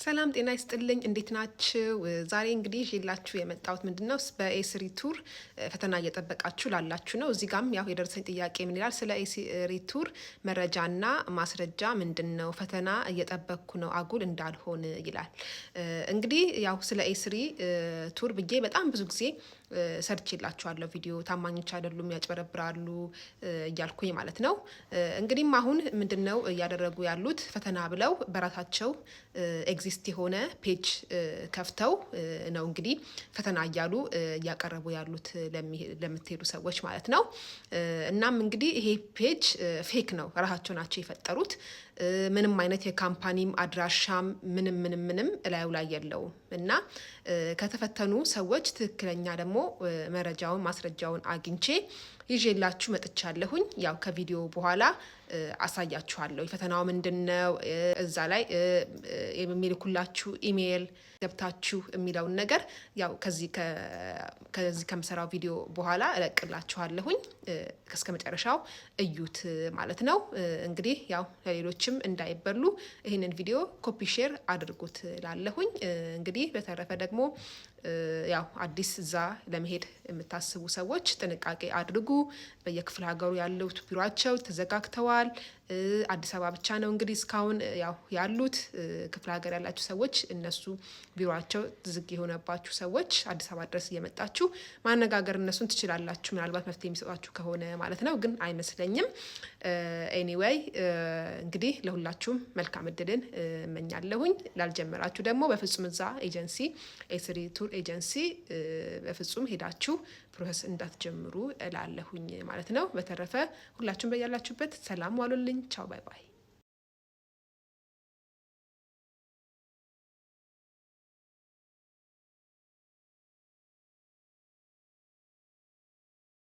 ሰላም ጤና ይስጥልኝ እንዴት ናችሁ? ዛሬ እንግዲህ ይዤላችሁ የመጣሁት ምንድነው በኤስሪ ቱር ፈተና እየጠበቃችሁ ላላችሁ ነው። እዚህ ጋርም ያው የደረሰኝ ጥያቄ ምን ይላል? ስለ ኤስሪ ቱር መረጃና ማስረጃ ምንድነው? ፈተና እየጠበቅኩ ነው አጉል እንዳልሆን ይላል። እንግዲህ ያው ስለ ኤስሪ ቱር ብዬ በጣም ብዙ ጊዜ ሰርቼላችኋለሁ ቪዲዮ። ታማኞች አይደሉም ያጭበረብራሉ እያልኩኝ ማለት ነው። እንግዲህም አሁን ምንድነው እያደረጉ ያሉት? ፈተና ብለው በራሳቸው ኤግዚስት የሆነ ፔጅ ከፍተው ነው እንግዲህ ፈተና እያሉ እያቀረቡ ያሉት ለምትሄዱ ሰዎች ማለት ነው። እናም እንግዲህ ይሄ ፔጅ ፌክ ነው፣ ራሳቸው ናቸው የፈጠሩት። ምንም አይነት የካምፓኒም አድራሻም ምንም እላዩ ላይ የለውም። እና ከተፈተኑ ሰዎች ትክክለኛ ደግሞ መረጃውን ማስረጃውን አግኝቼ ይዤላችሁ መጥቻለሁኝ። ያው ከቪዲዮ በኋላ አሳያችኋለሁ የፈተናው ምንድነው፣ እዛ ላይ የሚልኩላችሁ ኢሜል ገብታችሁ የሚለውን ነገር ያው ከዚህ ከምሰራው ቪዲዮ በኋላ እለቅላችኋለሁኝ። እስከመጨረሻው እዩት ማለት ነው። እንግዲህ ያው ለሌሎችም እንዳይበሉ ይህንን ቪዲዮ ኮፒ ሼር አድርጉት ላለሁኝ። እንግዲህ በተረፈ ደግሞ ያው አዲስ እዛ ለመሄድ የምታስቡ ሰዎች ጥንቃቄ አድርጉ። በየክፍለ ሀገሩ ያሉት ቢሮአቸው ተዘጋግተዋል። አዲስ አበባ ብቻ ነው እንግዲህ እስካሁን ያው ያሉት። ክፍለ ሀገር ያላችሁ ሰዎች እነሱ ቢሮአቸው ዝግ የሆነባችሁ ሰዎች አዲስ አበባ ድረስ እየመጣችሁ ማነጋገር እነሱን ትችላላችሁ፣ ምናልባት መፍትሄ የሚሰጧችሁ ከሆነ ማለት ነው። ግን አይመስለኝም። ኤኒዌይ እንግዲህ ለሁላችሁም መልካም እድልን እመኛለሁኝ። ላልጀመራችሁ ደግሞ በፍጹም እዛ ኤጀንሲ ኤስሪ ቱር ኤጀንሲ በፍጹም ሄዳችሁ ፕሮሰስ እንዳትጀምሩ እላለሁኝ ማለት ነው። በተረፈ ሁላችሁም በያላችሁበት ሰላም ዋሉልኝ። ቻው ባይ ባይ።